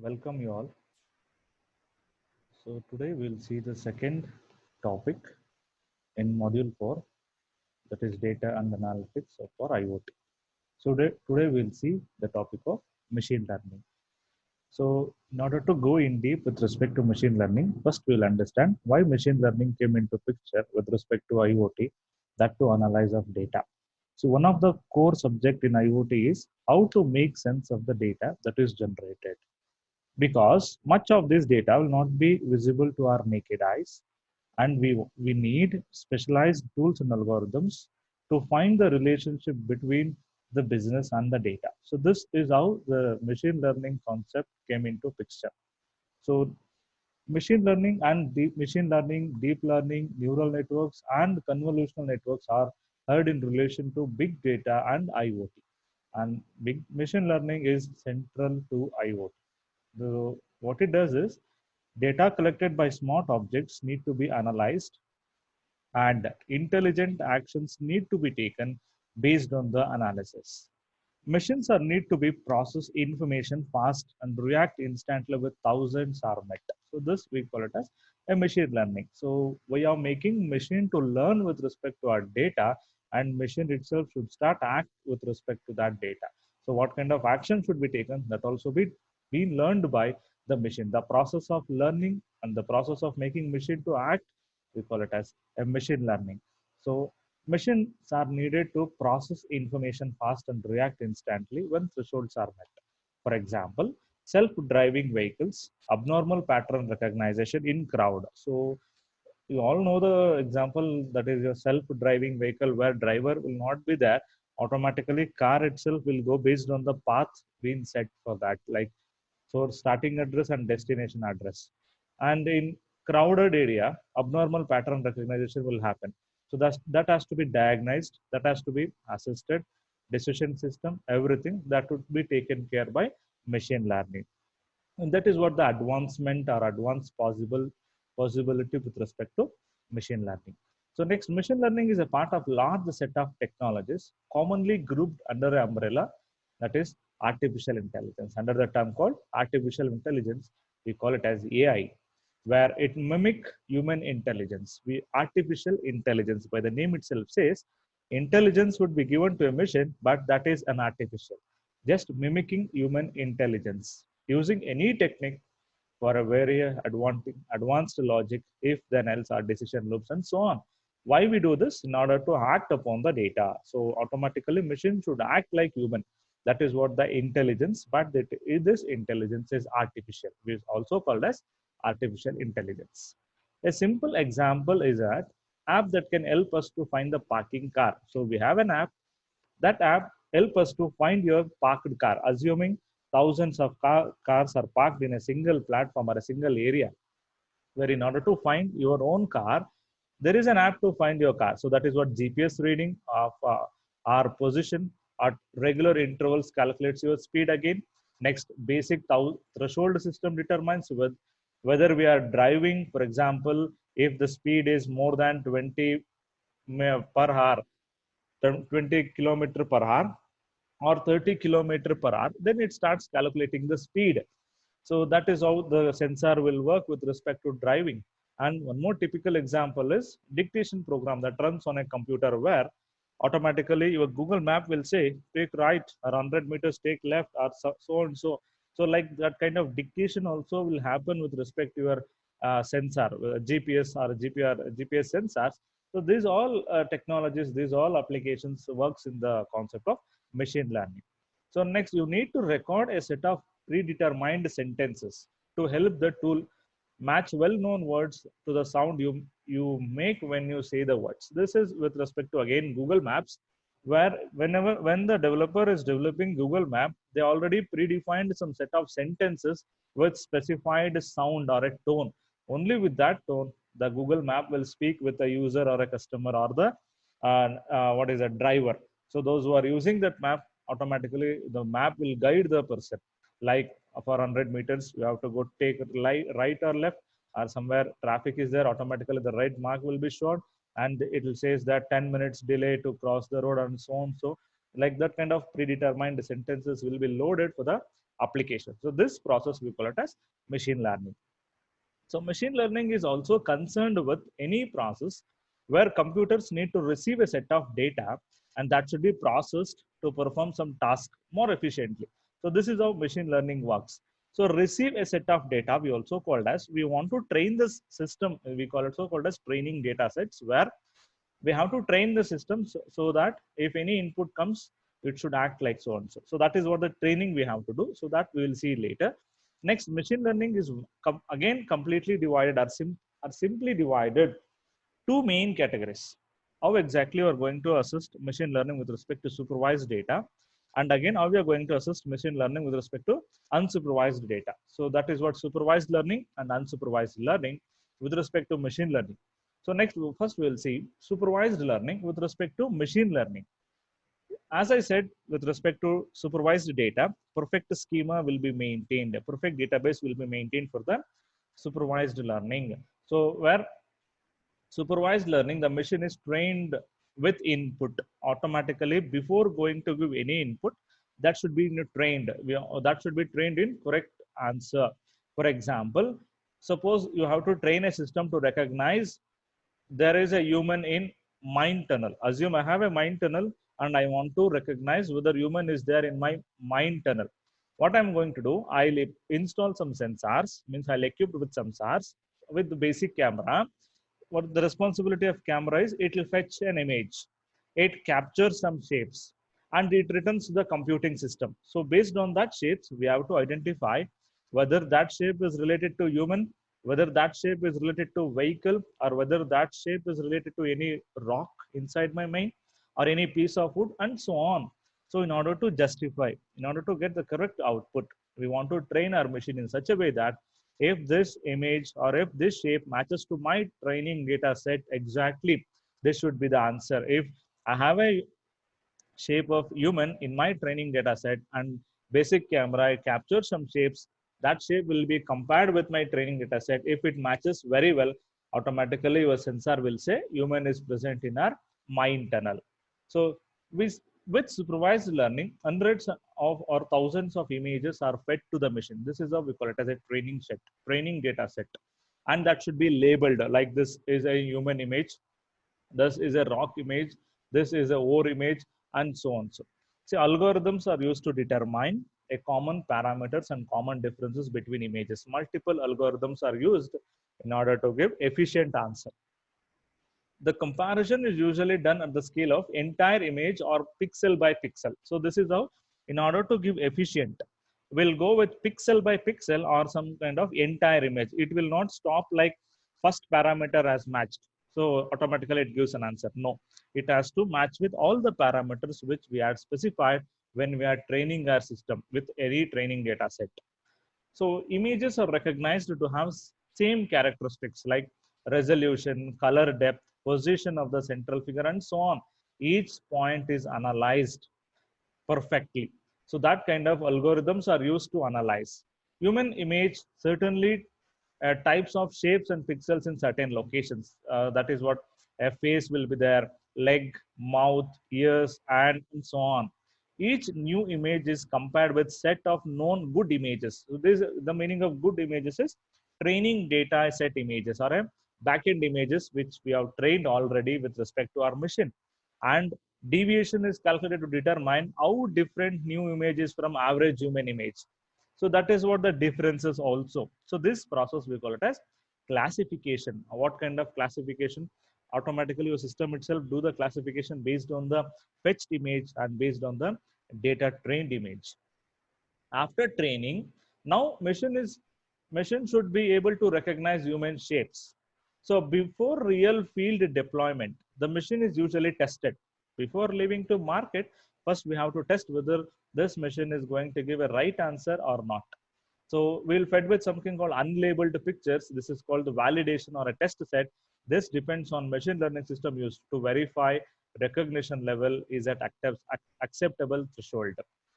Welcome you all. So today we'll see the second topic in module 4, that is data and analytics for IoT. So today we'll see the topic of machine learning. So in order to go in deep with respect to machine learning, first we'll understand why machine learning came into picture with respect to IoT, that to analyze of data. So one of the core subject in IoT is how to make sense of the data that is generated, because much of this data will not be visible to our naked eyes, and we need specialized tools and algorithms to find the relationship between the business and the data. So this is how the machine learning concept came into picture. So machine learning and deep learning, neural networks and convolutional networks are heard in relation to big data and IoT, and big machine learning is central to IoT. What it does is data collected by smart objects need to be analyzed, and intelligent actions need to be taken based on the analysis. Machines are need to be process information fast and react instantly with thousands are met. So this we call it as a machine learning. So we are making machine to learn with respect to our data, and machine itself should start act with respect to that data. So what kind of action should be taken, that also be learned by the machine. The process of learning and the process of making machine to act, we call it as a machine learning. So machines are needed to process information fast and react instantly when thresholds are met. For example, self-driving vehicles, abnormal pattern recognition in crowd. So you all know the example, that is your self-driving vehicle where driver will not be there. Automatically, car itself will go based on the path being set for that, like so starting address and destination address. And in crowded area, abnormal pattern recognition will happen. So that has to be diagnosed, that has to be assisted, decision system, everything that would be taken care by machine learning. And that is what the advancement or advanced possibility with respect to machine learning. So next, machine learning is a part of large set of technologies commonly grouped under an umbrella, that is artificial intelligence. Under the term called artificial intelligence, we call it as AI, where it mimic human intelligence. We artificial intelligence, by the name itself says, intelligence would be given to a machine, but that is an artificial, just mimicking human intelligence using any technique for a very advanced logic, if then else our decision loops and so on. Why we do this? In order to act upon the data. So automatically machine should act like human. That is what the intelligence, but this intelligence is artificial, which is also called as artificial intelligence. A simple example is that app that can help us to find the parking car. So we have an app, that app help us to find your parked car, assuming thousands of cars are parked in a single platform or a single area, where in order to find your own car, there is an app to find your car. So that is what GPS reading of our position at regular intervals calculates your speed again. Next, basic threshold system determines whether we are driving, for example, if the speed is more than 20 per hour, 20 kilometer per hour or 30 kilometer per hour, then it starts calculating the speed. So that is how the sensor will work with respect to driving. And one more typical example is dictation program that runs on a computer, where automatically your Google Map will say take right or 100 meters take left or so and so. So like that kind of dictation also will happen with respect to your sensor, GPS or GPS sensors. So these all technologies, these all applications works in the concept of machine learning. So next, you need to record a set of predetermined sentences to help the tool match well-known words to the sound you make when you say the words. This is with respect to again Google Maps, where when the developer is developing Google Map, they already predefined some set of sentences with specified sound or a tone. Only with that tone, the Google Map will speak with a user or a customer or the what is a driver. So those who are using that map, automatically the map will guide the person. Like for 100 meters, you have to go take right or left, or somewhere traffic is there, automatically the right mark will be shown, and it will says that 10 minutes delay to cross the road and so on. So like that kind of predetermined sentences will be loaded for the application. So this process we call it as machine learning. So machine learning is also concerned with any process where computers need to receive a set of data and that should be processed to perform some task more efficiently. So this is how machine learning works. So receive a set of data, we also called as, we want to train this system, we call it so called as training data sets, where we have to train the system so that if any input comes, it should act like so and so. So that is what the training we have to do. So that we will see later. Next, machine learning is again completely divided or simply divided two main categories. How exactly we are going to assist machine learning with respect to supervised data, and again how we are going to assist machine learning with respect to unsupervised data. So that is what supervised learning and unsupervised learning with respect to machine learning. So next, first we will see supervised learning with respect to machine learning. As I said, with respect to supervised data, perfect schema will be maintained. A perfect database will be maintained for the supervised learning. So where supervised learning, the machine is trained with input automatically before going to give any input. That should be trained. That should be trained in correct answer. For example, suppose you have to train a system to recognize there is a human in mine tunnel. Assume I have a mine tunnel and I want to recognize whether human is there in my mine tunnel. What I'm going to do, I'll install some sensors, means I'll equip with some sensors with the basic camera. What the responsibility of camera is, it will fetch an image. It captures some shapes and it returns to the computing system. So based on that shapes, we have to identify whether that shape is related to human, whether that shape is related to vehicle, or whether that shape is related to any rock inside my mine or any piece of wood, and so on. So in order to justify, in order to get the correct output, we want to train our machine in such a way that if this image or if this shape matches to my training data set exactly, this should be the answer. If I have a shape of human in my training data set and basic camera I capture some shapes, that shape will be compared with my training data set. If it matches very well, automatically your sensor will say human is present in our mine tunnel. So with supervised learning, hundreds of or thousands of images are fed to the machine. This is how we call it as a training set, training data set. And that should be labeled like this is a human image, this is a rock image, this is a ore image, and so on. So, see, algorithms are used to determine a common parameters and common differences between images. Multiple algorithms are used in order to give efficient answer. The comparison is usually done at the scale of entire image or pixel by pixel. So this is how, in order to give efficient, we'll go with pixel by pixel or some kind of entire image. It will not stop like first parameter as matched. So automatically it gives an answer. No, it has to match with all the parameters which we had specified when we are training our system with any training data set. So images are recognized to have same characteristics like resolution, color depth, position of the central figure, and so on. Each point is analyzed perfectly. So that kind of algorithms are used to analyze. Human image certainly types of shapes and pixels in certain locations. That is what a face will be there, leg, mouth, ears, and so on. Each new image is compared with set of known good images. So this, the meaning of good images is training data set images or a backend images which we have trained already with respect to our machine. And deviation is calculated to determine how different new image is from average human image. So that is what the difference is also. So this process we call it as classification. What kind of classification? Automatically your system itself do the classification based on the fetched image and based on the data trained image. After training, now machine should be able to recognize human shapes. So before real field deployment, the machine is usually tested. Before leaving to market, first we have to test whether this machine is going to give a right answer or not. So we'll fed with something called unlabeled pictures. This is called the validation or a test set. This depends on machine learning system used to verify recognition level is at acceptable threshold.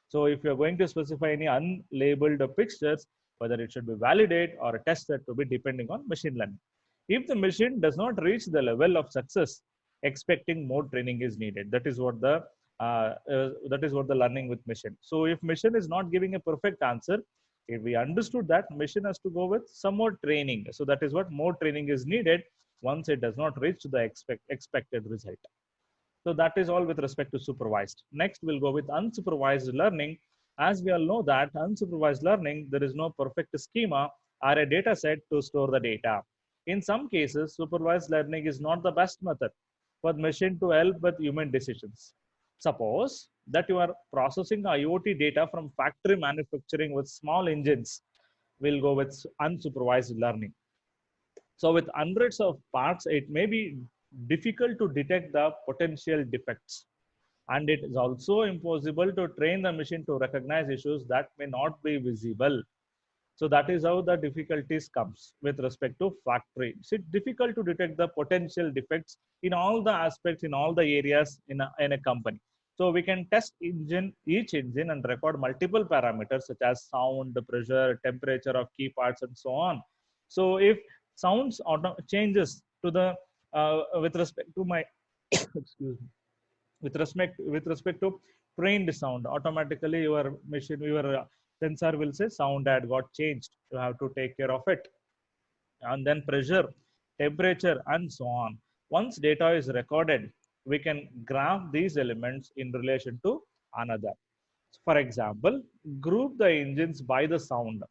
So if you're going to specify any unlabeled pictures, whether it should be validate or a test set to be depending on machine learning. If the machine does not reach the level of success, expecting more training is needed. That is what the That is what the learning with machine. So if machine is not giving a perfect answer, if we understood that, machine has to go with some more training. So that is what more training is needed once it does not reach the expected result. So that is all with respect to supervised. Next, we'll go with unsupervised learning. As we all know that unsupervised learning, there is no perfect schema or a data set to store the data. In some cases, supervised learning is not the best method for the machine to help with human decisions. Suppose that you are processing IoT data from factory manufacturing with small engines. We'll go with unsupervised learning. So with hundreds of parts, it may be difficult to detect the potential defects. And it is also impossible to train the machine to recognize issues that may not be visible. So that is how the difficulties comes with respect to factory. It's difficult to detect the potential defects in all the aspects, in all the areas in a company. So we can test each engine and record multiple parameters such as sound, pressure, temperature of key parts, and so on. So if sounds changes to the with respect to my excuse me, with respect to trained sound, automatically your machine, your sensor will say sound had got changed, you have to take care of it. And then pressure, temperature, and so on. Once data is recorded, we can graph these elements in relation to another. For example, group the engines by the sound.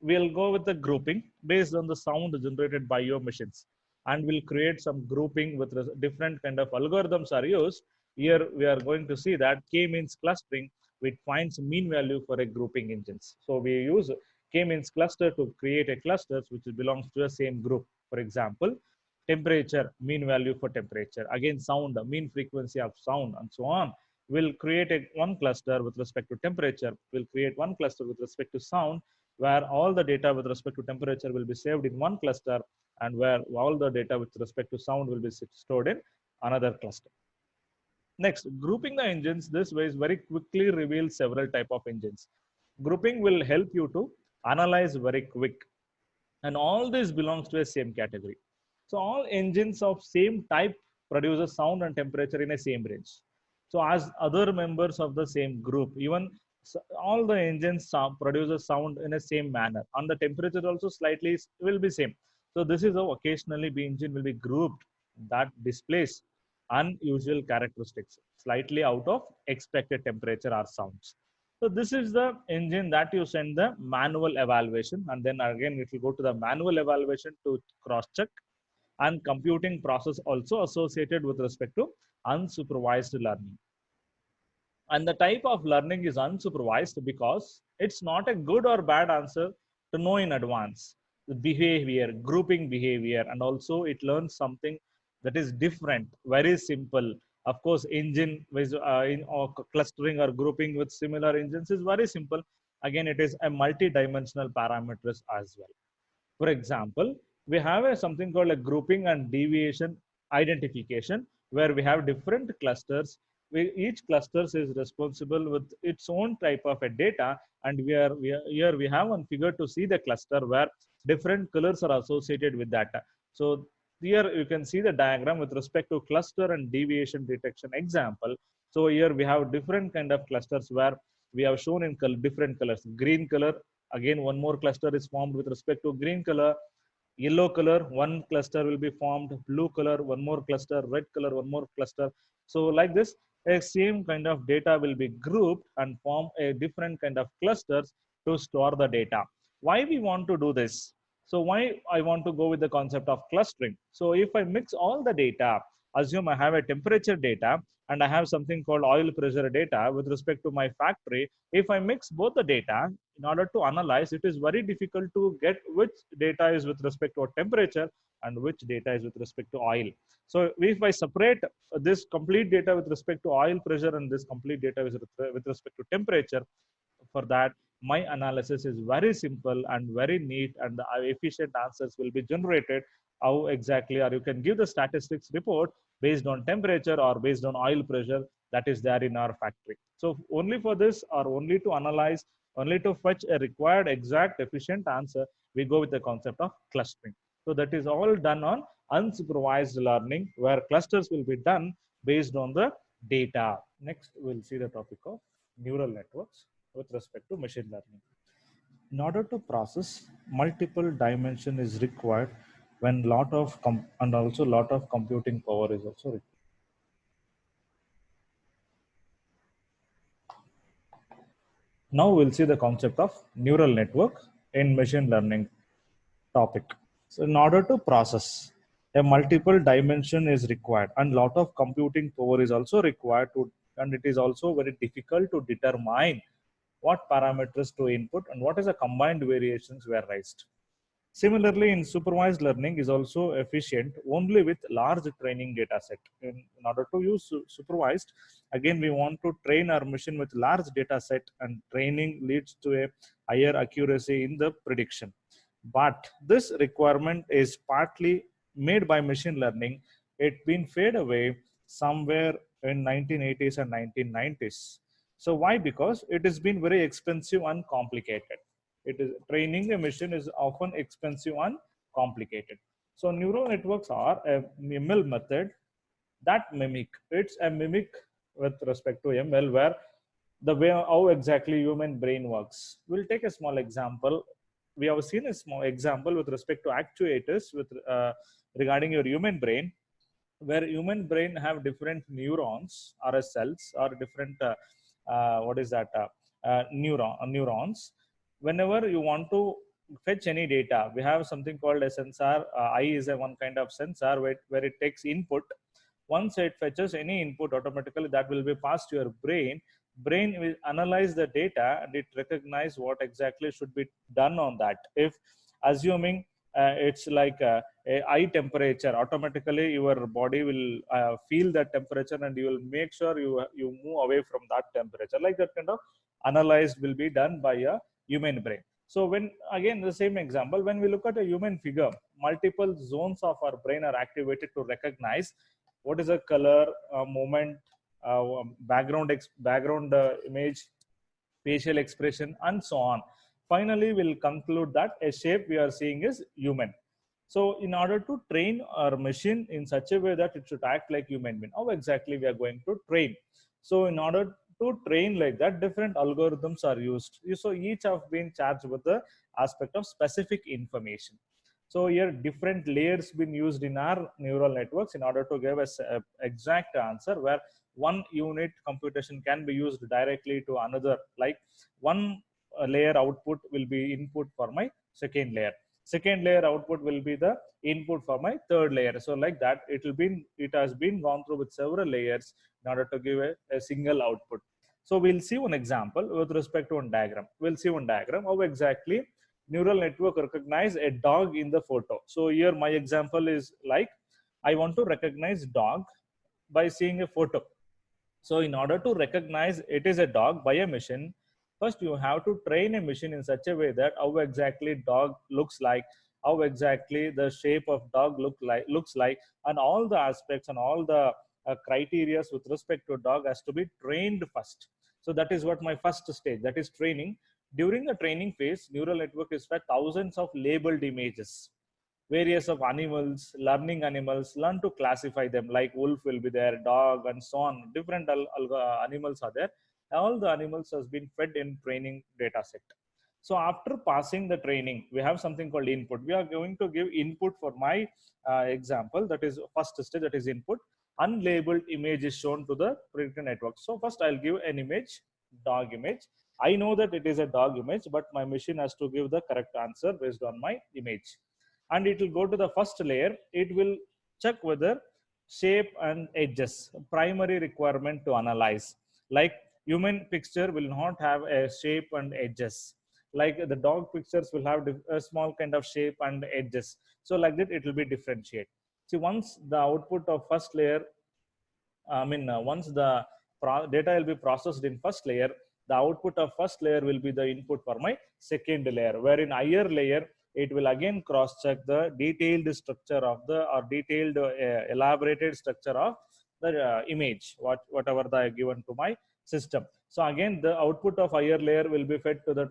We'll go with the grouping based on the sound generated by your machines, and we'll create some grouping with different kind of algorithms are used. Here we are going to see that k-means clustering, which finds mean value for a grouping engines. So we use k-means cluster to create a clusters which belongs to the same group. For example, temperature, mean value for temperature. Again, sound, mean frequency of sound, and so on. We'll create one cluster with respect to temperature. We'll create one cluster with respect to sound, where all the data with respect to temperature will be saved in one cluster, and where all the data with respect to sound will be stored in another cluster. Next, grouping the engines this way is very quickly reveals several type of engines. Grouping will help you to analyze very quick, and all this belongs to a same category. So all engines of same type produce a sound and temperature in a same range. So as other members of the same group, even all the engines produce a sound in a same manner, and the temperature also slightly will be same. So this is how occasionally the engine will be grouped that displays unusual characteristics, slightly out of expected temperature or sounds. So this is the engine that you send the manual evaluation, and then again it will go to the manual evaluation to cross check, and computing process also associated with respect to unsupervised learning. And the type of learning is unsupervised because it's not a good or bad answer to know in advance. The behavior, grouping behavior, and also it learns something that is different, very simple. Of course, engine with or clustering or grouping with similar engines is very simple. Again, it is a multi-dimensional parameters as well. For example, we have something called a grouping and deviation identification, where we have different clusters. Each clusters is responsible with its own type of a data, and here we have one figure to see the cluster where different colors are associated with that. So here you can see the diagram with respect to cluster and deviation detection example. So here we have different kind of clusters where we have shown in different colors. Green color, again one more cluster is formed with respect to green color. Yellow color, one cluster will be formed. Blue color, one more cluster. Red color, one more cluster. So like this, a same kind of data will be grouped and form a different kind of clusters to store the data. Why we want to do this? So why I want to go with the concept of clustering? So if I mix all the data, assume I have a temperature data and I have something called oil pressure data with respect to my factory. If I mix both the data in order to analyze, it is very difficult to get which data is with respect to temperature and which data is with respect to oil. So if I separate this complete data with respect to oil pressure and this complete data with respect to temperature, for that my analysis is very simple and very neat, and the efficient answers will be generated. How exactly, or you can give the statistics report based on temperature or based on oil pressure that is there in our factory. So only for this, or only to analyze, only to fetch a required exact efficient answer, we go with the concept of clustering. So that is all done on unsupervised learning, where clusters will be done based on the data. Next, we'll see the topic of neural networks with respect to machine learning. In order to process multiple dimension is required when lot of and also lot of computing power is also required. Now we'll see the concept of neural network in machine learning topic. So in order to process a multiple dimension is required and lot of computing power is also required to, and it is also very difficult to determine what parameters to input and what is the combined variations were raised. Similarly, in supervised learning is also efficient only with large training data set. In order to use supervised, again, we want to train our machine with large data set, and training leads to a higher accuracy in the prediction. But this requirement is partly made by machine learning. It been fade away somewhere in 1980s and 1990s. So why? Because it has been very expensive and complicated. It is training a machine is often expensive and complicated. So neural networks are a ML method that mimic. It's a mimic with respect to ML, where the way how exactly human brain works. We'll take a small example. We have seen a small example with respect to actuators with regarding your human brain, where human brain have different neurons or cells or different what is that neurons. Whenever you want to fetch any data, we have something called a sensor. Eye is a one kind of sensor where it takes input. Once it fetches any input, automatically that will be passed to your brain will analyze the data and it recognize what exactly should be done on that. If assuming it's like a eye temperature, automatically your body will feel that temperature and you will make sure you move away from that temperature. Like that kind of analyzed will be done by a human brain. So when again the same example, when we look at a human figure, multiple zones of our brain are activated to recognize what is a color, movement, background image, facial expression, and so on. Finally, we'll conclude that a shape we are seeing is human. So in order to train our machine in such a way that it should act like human being, how exactly we are going to train? So in order to train like that, different algorithms are used. So each have been charged with the aspect of specific information. So here different layers been used in our neural networks in order to give us a exact answer, where one unit computation can be used directly to another. Like one layer output will be input for my second layer. Second layer output will be the input for my third layer. So like that, it has been gone through with several layers in order to give a single output. So we'll see one example with respect to one diagram. We'll see one diagram how exactly neural network recognize a dog in the photo. So here my example is like I want to recognize dog by seeing a photo. So in order to recognize it is a dog by a machine, first you have to train a machine in such a way that how exactly dog looks like, how exactly the shape of dog looks like, and all the aspects and all the criteria with respect to dog has to be trained first. So that is what my first stage, that is training. During the training phase, neural network is fed thousands of labeled images, various of animals, learning animals, learn to classify them, like wolf will be there, dog, and so on. Different animals are there. All the animals has been fed in training data set. So after passing the training, we have something called input. We are going to give input for my example, that is first stage, that is input. Unlabeled image is shown to the predictor network. So first I'll give an image, dog image. I know that it is a dog image, but my machine has to give the correct answer based on my image. And it will go to the first layer. It will check whether shape and edges, primary requirement to analyze. Like human picture will not have a shape and edges. Like the dog pictures will have a small kind of shape and edges. So like that, it will be differentiate. See, once the output of first layer, once the data will be processed in first layer, the output of first layer will be the input for my second layer, where in higher layer, it will again cross check the detailed structure of the, or detailed elaborated structure of the image, whatever the given to my system. So again, the output of higher layer will be fed to the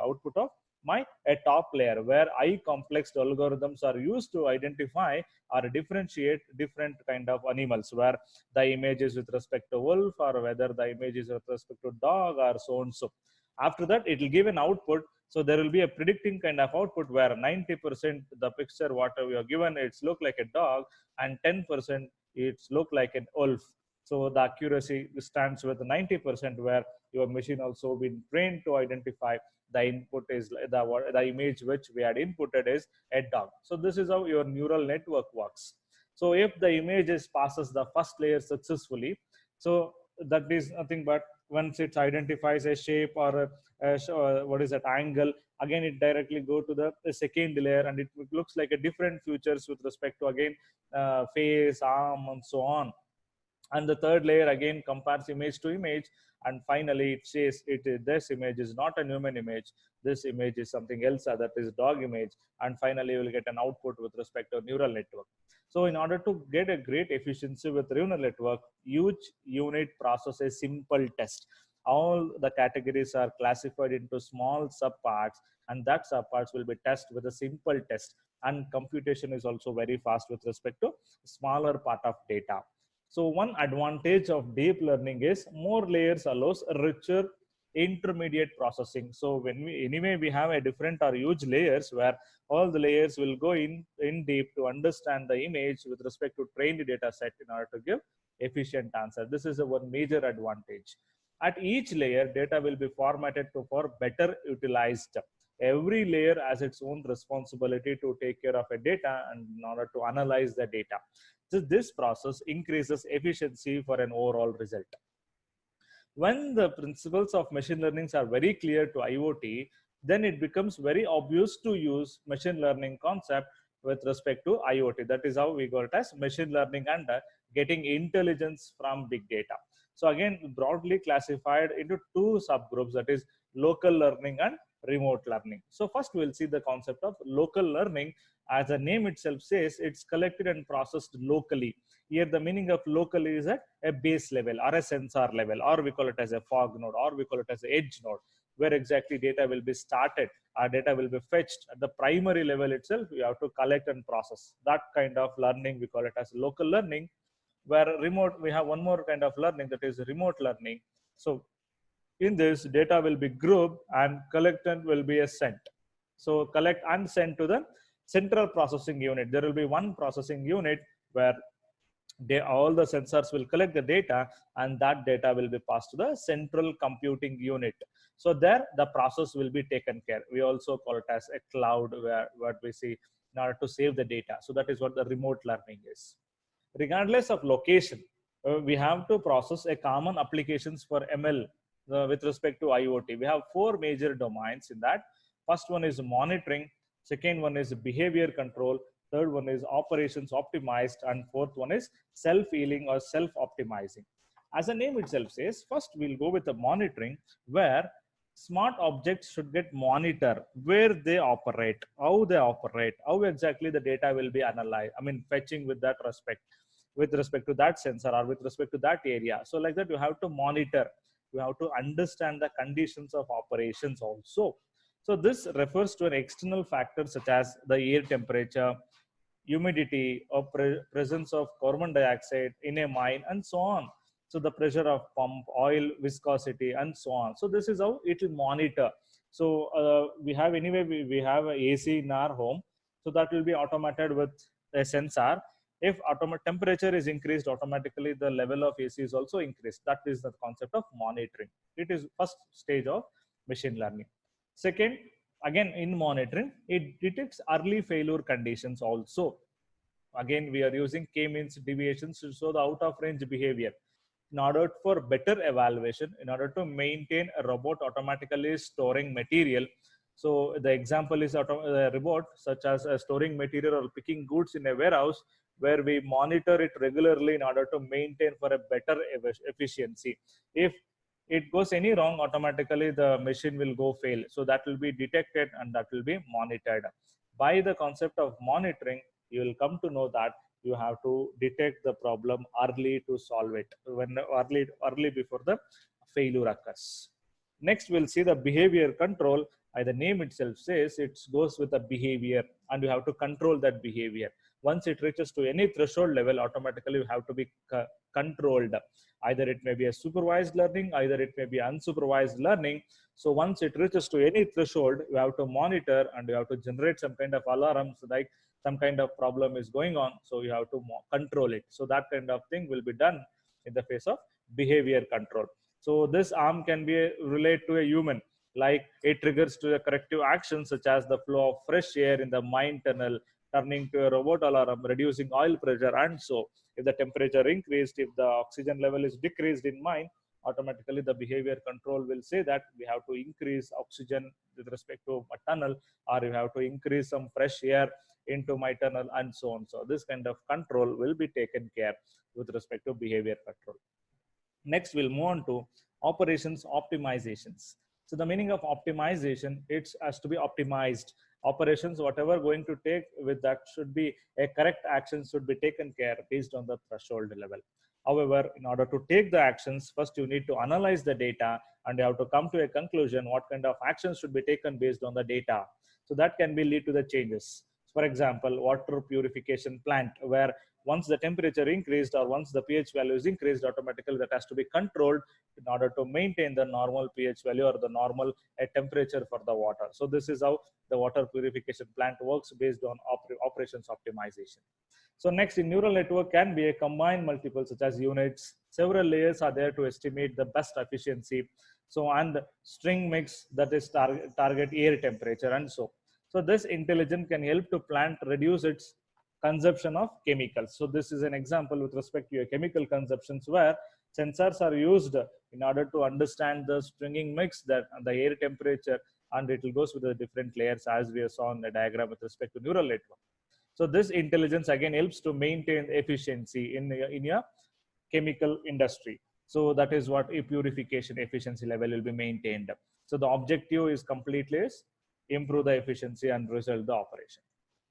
output of a top layer where high complex algorithms are used to identify or differentiate different kind of animals, where the image is with respect to wolf or whether the image is with respect to dog or so and so. After that, it will give an output. So there will be a predicting kind of output where 90% the picture whatever you are given, it's look like a dog, and 10% it's look like an wolf. So the accuracy stands with 90%, where your machine also been trained to identify the input is the image which we had inputted is a dog. So this is how your neural network works. So if the image is passes the first layer successfully, so that is nothing but once it identifies a shape or what is that angle, again it directly go to the second layer, and it looks like a different features with respect to again face, arm, and so on. And the third layer again compares image to image, and finally it says this image is not a human image, this image is something else, that is dog image. And finally you will get an output with respect to neural network. So in order to get a great efficiency with neural network, each unit process a simple test. All the categories are classified into small subparts, and that subparts will be tested with a simple test. And computation is also very fast with respect to smaller part of data. So one advantage of deep learning is more layers allows richer intermediate processing. So when we have a different or huge layers where all the layers will go in deep to understand the image with respect to trained data set in order to give efficient answer. This is a one major advantage. At each layer, data will be formatted for better utilized. Every layer has its own responsibility to take care of a data and in order to analyze the data. So this process increases efficiency for an overall result. When the principles of machine learning are very clear to IoT, then it becomes very obvious to use machine learning concept with respect to IoT. That is how we got it as machine learning and getting intelligence from big data. So again, broadly classified into two subgroups, that is local learning and remote learning. So first we'll see the concept of local learning. As the name itself says, it's collected and processed locally. Here the meaning of local is at a base level or a sensor level, or we call it as a fog node, or we call it as an edge node, where exactly data will be started, our data will be fetched at the primary level itself. You have to collect and process. That kind of learning we call it as local learning. Where remote, we have one more kind of learning, that is remote learning. So in this, data will be grouped and collected will be sent. So collect and send to the central processing unit. There will be one processing unit where all the sensors will collect the data, and that data will be passed to the central computing unit. So there the process will be taken care. We also call it as a cloud, where what we see in order to save the data. So that is what the remote learning is. Regardless of location, we have to process a common applications for ML with respect to IoT. We have four major domains in that. First one is monitoring, second one is behavior control, third one is operations optimized, and fourth one is self-healing or self-optimizing. As the name itself says, first we'll go with the monitoring, where smart objects should get monitored where they operate, how exactly the data will be analyzed. I mean, fetching with that respect, with respect to that sensor or with respect to that area. So like that, you have to monitor, you have to understand the conditions of operations also. So this refers to an external factor such as the air temperature, humidity, or presence of carbon dioxide in a mine, and so on. So the pressure of pump, oil viscosity, and so on. So this is how it will monitor. So we have anyway, we have a AC in our home. So that will be automated with a sensor. If temperature is increased, automatically the level of AC is also increased. That is the concept of monitoring. It is first stage of machine learning. Second, again in monitoring, it detects early failure conditions also. Again, we are using k-means deviations to show the out of range behavior. In order for better evaluation, in order to maintain a robot automatically storing material. So the example is a robot such as storing material or picking goods in a warehouse, where we monitor it regularly in order to maintain for a better efficiency. If it goes any wrong, automatically the machine will go fail. So that will be detected and that will be monitored. By the concept of monitoring, you will come to know that you have to detect the problem early to solve it, when early before the failure occurs. Next, we'll see the behavior control. the name itself says, it goes with a behavior, and you have to control that behavior. Once it reaches to any threshold level, automatically you have to be controlled. Either it may be a supervised learning, either it may be unsupervised learning. So once it reaches to any threshold, you have to monitor and you have to generate some kind of alarms, like some kind of problem is going on, so you have to control it. So that kind of thing will be done in the face of behavior control. So this arm can be relate to a human, like it triggers to a corrective action such as the flow of fresh air in the mine tunnel, turning to a robot alarm, reducing oil pressure, and so if the temperature increased, if the oxygen level is decreased in mine, automatically the behavior control will say that we have to increase oxygen with respect to a tunnel, or you have to increase some fresh air into my tunnel, and so on. So this kind of control will be taken care with respect to behavior control. Next, we'll move on to operations optimizations. So the meaning of optimization, it has to be optimized. Operations, whatever going to take with that, should be a correct action should be taken care based on the threshold level. However, in order to take the actions, first you need to analyze the data and you have to come to a conclusion what kind of actions should be taken based on the data. So that can be lead to the changes. For example, water purification plant, where once the temperature increased or once the pH value is increased, automatically that has to be controlled in order to maintain the normal pH value or the normal temperature for the water. So this is how the water purification plant works based on operations optimization. So next, in neural network can be a combined multiple such as units. Several layers are there to estimate the best efficiency. So and string mix, that is target air temperature, and so. So this intelligence can help to plant reduce its consumption of chemicals. So this is an example with respect to your chemical consumptions, where sensors are used in order to understand the stringing mix, that the air temperature, and it will goes with the different layers as we saw in the diagram with respect to neural network. So this intelligence again helps to maintain efficiency in your chemical industry. So that is what a purification efficiency level will be maintained. So the objective is completely is improve the efficiency and result the operation.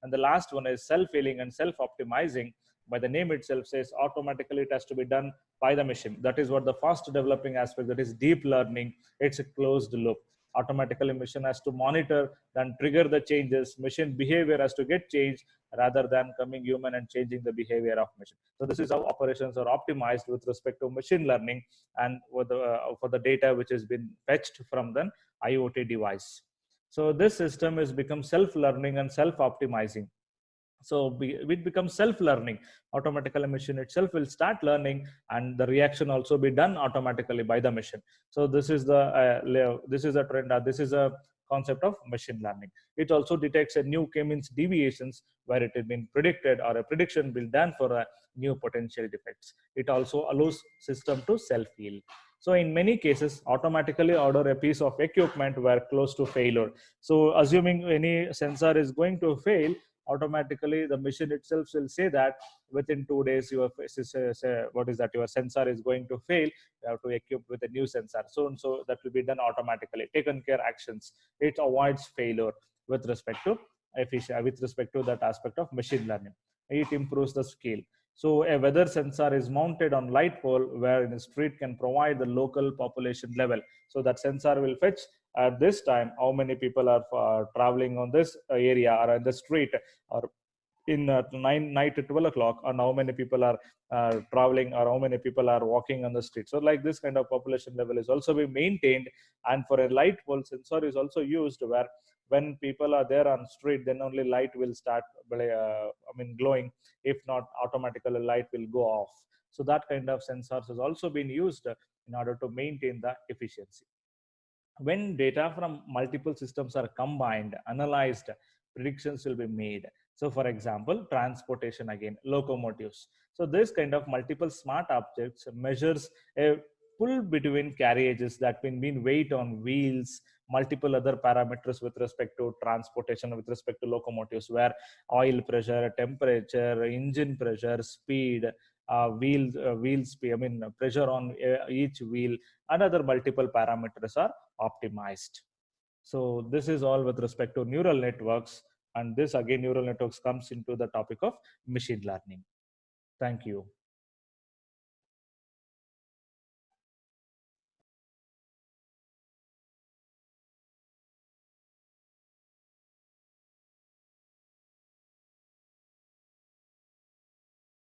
And the last one is self-healing and self-optimizing. By the name itself says automatically it has to be done by the machine. That is what the fast developing aspect, that is deep learning. It's a closed loop. Automatically machine has to monitor and trigger the changes. Machine behavior has to get changed rather than coming human and changing the behavior of machine. So this is how operations are optimized with respect to machine learning and for the data which has been fetched from the IoT device. So this system has become self-learning and self-optimizing. So it becomes self-learning. Automatically machine itself will start learning, and the reaction also be done automatically by the machine. So this is the trend. This is a concept of machine learning. It also detects a new k-means deviations where it has been predicted, or a prediction been done for a new potential defects. It also allows system to self-heal. So in many cases, automatically order a piece of equipment where close to failure. So assuming any sensor is going to fail, automatically the machine itself will say that within 2 days your your sensor is going to fail, you have to equip with a new sensor. So that will be done automatically, taken care actions. It avoids failure with respect to that aspect of machine learning. It improves the scale. So a weather sensor is mounted on light pole where in the street can provide the local population level. So that sensor will fetch at this time how many people are traveling on this area or in the street, or in night at 12 o'clock, and how many people are traveling, or how many people are walking on the street. So like this kind of population level is also be maintained. And for a light pole sensor is also used, where when people are there on street, then only light will start glowing. If not, automatically light will go off. So that kind of sensors has also been used in order to maintain the efficiency. When data from multiple systems are combined, analyzed, predictions will be made. So for example, transportation, again, locomotives. So this kind of multiple smart objects measures a pull between carriages, that can mean weight on wheels, multiple other parameters with respect to transportation, with respect to locomotives, where oil pressure, temperature, engine pressure, speed, wheel speed, pressure on each wheel, and other multiple parameters are optimized. So this is all with respect to neural networks. And this again, neural networks comes into the topic of machine learning. Thank you.